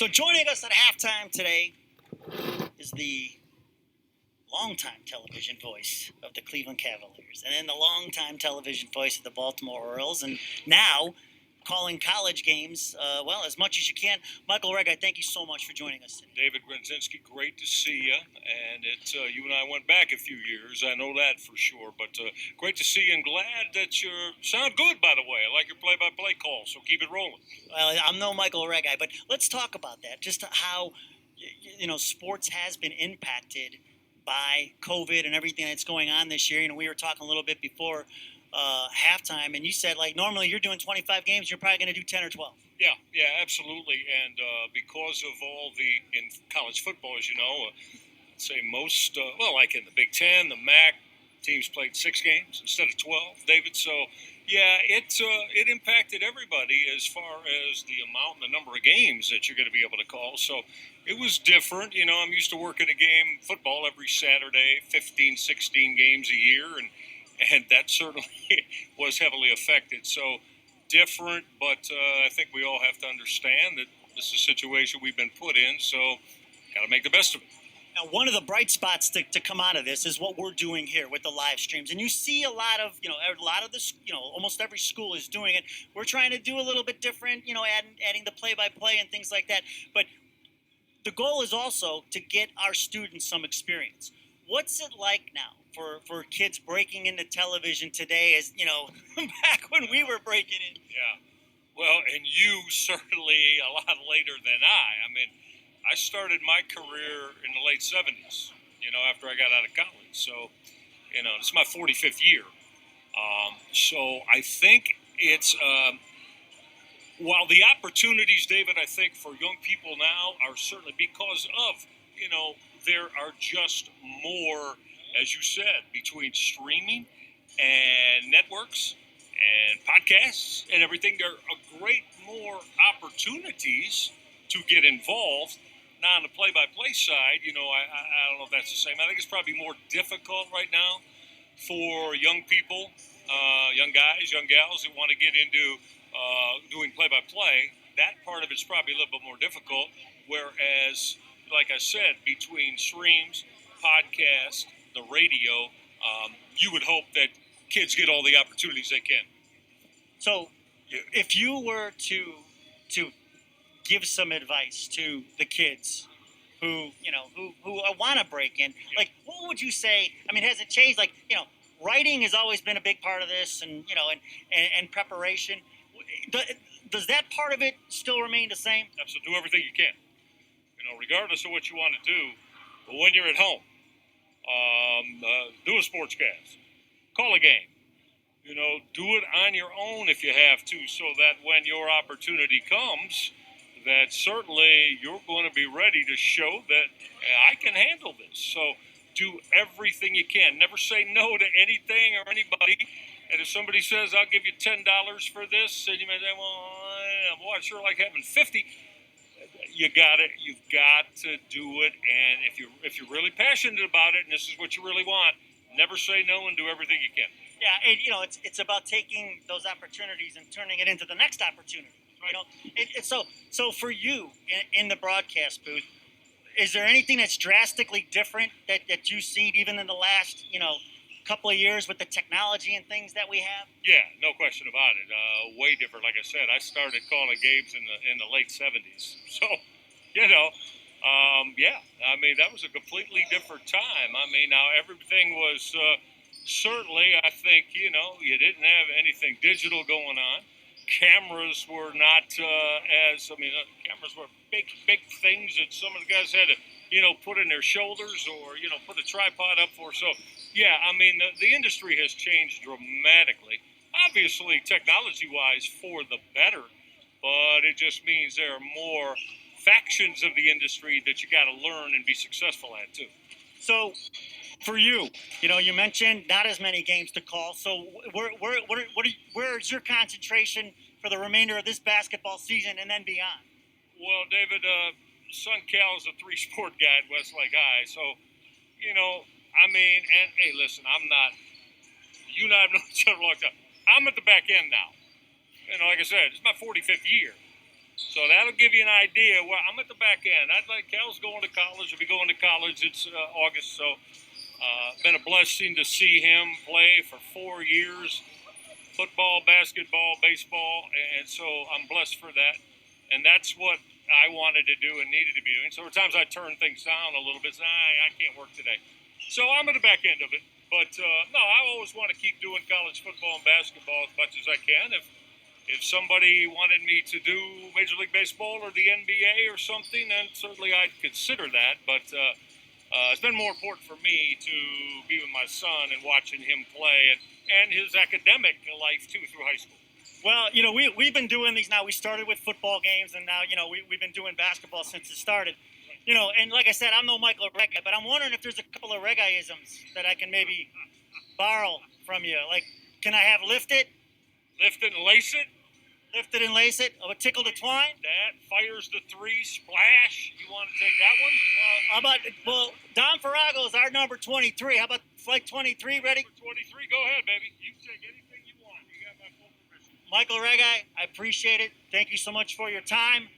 So joining us at halftime today is the longtime television voice of the Cleveland Cavaliers, and then the longtime television voice of the Baltimore Orioles, and now calling college games, as much as you can. Michael Reghi, thank you so much for joining us today. David Grenzinski, great to see you. And you and I went back a few years. I know that for sure. But great to see you, and glad that you sound good, by the way. I like your play-by-play call, so keep it rolling. Well, I'm no Michael Reghi, but let's talk about that. Just how, sports has been impacted by COVID and everything that's going on this year. We were talking a little bit before halftime, and you said, normally you're doing 25 games, you're probably going to do 10 or 12. Yeah, absolutely. And because of all in college football, as you know, I'd say most, like in the Big Ten, the MAC, teams played 6 games instead of 12, David. So, yeah, it impacted everybody as far as the amount and the number of games that you're going to be able to call. So it was different. I'm used to working a game, football, every Saturday, 15, 16 games a year, and that certainly was heavily affected. So different, but I think we all have to understand that this is a situation we've been put in, so got to make the best of it. Now, one of the bright spots to come out of this is what we're doing here with the live streams. And you see a lot of this, almost every school is doing it. We're trying to do a little bit different, adding the play-by-play and things like that. But the goal is also to get our students some experience. What's it like now for kids breaking into television today as, back when we were breaking in? Yeah. Well, and you certainly a lot later than I. I mean, I started my career in the late 70s, after I got out of college. So, it's my 45th year. So I think it's, while the opportunities, David, I think for young people now are certainly because of, there are just more, as you said, between streaming and networks and podcasts and everything. There are a great more opportunities to get involved. Now, on the play-by-play side, I don't know if that's the same. I think it's probably more difficult right now for young people, young guys, young gals that want to get into doing play-by-play. That part of it's probably a little bit more difficult, whereas, like I said, between streams, podcasts, the radio, you would hope that kids get all the opportunities they can. So, if you were to give some advice to the kids who want to break in, what would you say? I mean, has it changed? Writing has always been a big part of this, and and preparation. Does that part of it still remain the same? Absolutely. Do everything you can. Regardless of what you want to do, but when you're at home, do a sportscast, call a game. Do it on your own if you have to, so that when your opportunity comes, that certainly you're going to be ready to show that I can handle this. So do everything you can. Never say no to anything or anybody. And if somebody says, I'll give you $10 for this, and you may say, well, I sure like having 50. You've got to do it. And if you're really passionate about it, and this is what you really want, never say no and do everything you can. Yeah, and it's about taking those opportunities and turning it into the next opportunity. Right. So for you in the broadcast booth, is there anything that's drastically different that you've seen even in the last couple of years with the technology and things that we have? Yeah, no question about it. Way different. Like I said, I started calling games in the late 70s. So, I mean, that was a completely different time. I mean, now everything was certainly, I think, you didn't have anything digital going on. Cameras were not cameras were big things that some of the guys had to, put in their shoulders or, put a tripod up for. So, yeah, I mean, the industry has changed dramatically. Obviously, technology-wise, for the better, but it just means there are more factions of the industry that you got to learn and be successful at, too. So, for you, you mentioned not as many games to call. So, where's your concentration for the remainder of this basketball season and then beyond? Well, David, son Cal's a 3-sport guy at Westlake High. So, and hey, listen, I'm not. You and I have known each other a long time. I'm at the back end now. Like I said, it's my 45th year. So that'll give you an idea. Well, I'm at the back end. I'd like Cal's going to college. He'll be going to college. It's August, so been a blessing to see him play for 4 years. Football, basketball, baseball, and so I'm blessed for that. And that's what I wanted to do and needed to be doing. So at times I turn things down a little bit. Say, I can't work today. So I'm at the back end of it. But no, I always want to keep doing college football and basketball as much as I can. If somebody wanted me to do Major League Baseball or the NBA or something, then certainly I'd consider that. But it's been more important for me to be with my son and watching him play and his academic life, too, through high school. Well, you know, we've been doing these now. We started with football games, and now, you know, we've been doing basketball since it started. You know, and like I said, I'm no Michael Reghi, but I'm wondering if there's a couple of Reghi-isms that I can maybe borrow from you. Like, can I have lift it? Lift it and lace it. Lift it and lace it. Oh, a tickle to twine. That fires the three, splash. You want to take that one? How about, well, Don Farrago is our number 23. How about flight 23? Ready? Number 23. Go ahead, baby. You can take anything you want. You got my full permission. Michael Reghi, I appreciate it. Thank you so much for your time.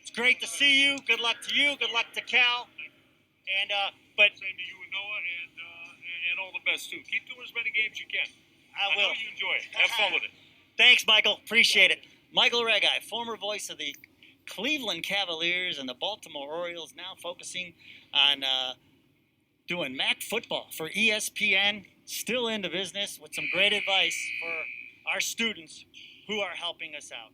It's great to see you. Good luck to you. Good luck to Cal. And but same to you and Noah, and all the best too. Keep doing as many games you can. I will. I know you enjoy it. Have fun with it. Thanks, Michael. Appreciate it. Michael Reghi, former voice of the Cleveland Cavaliers and the Baltimore Orioles, now focusing on doing MAC football for ESPN. Still into business with some great advice for our students who are helping us out.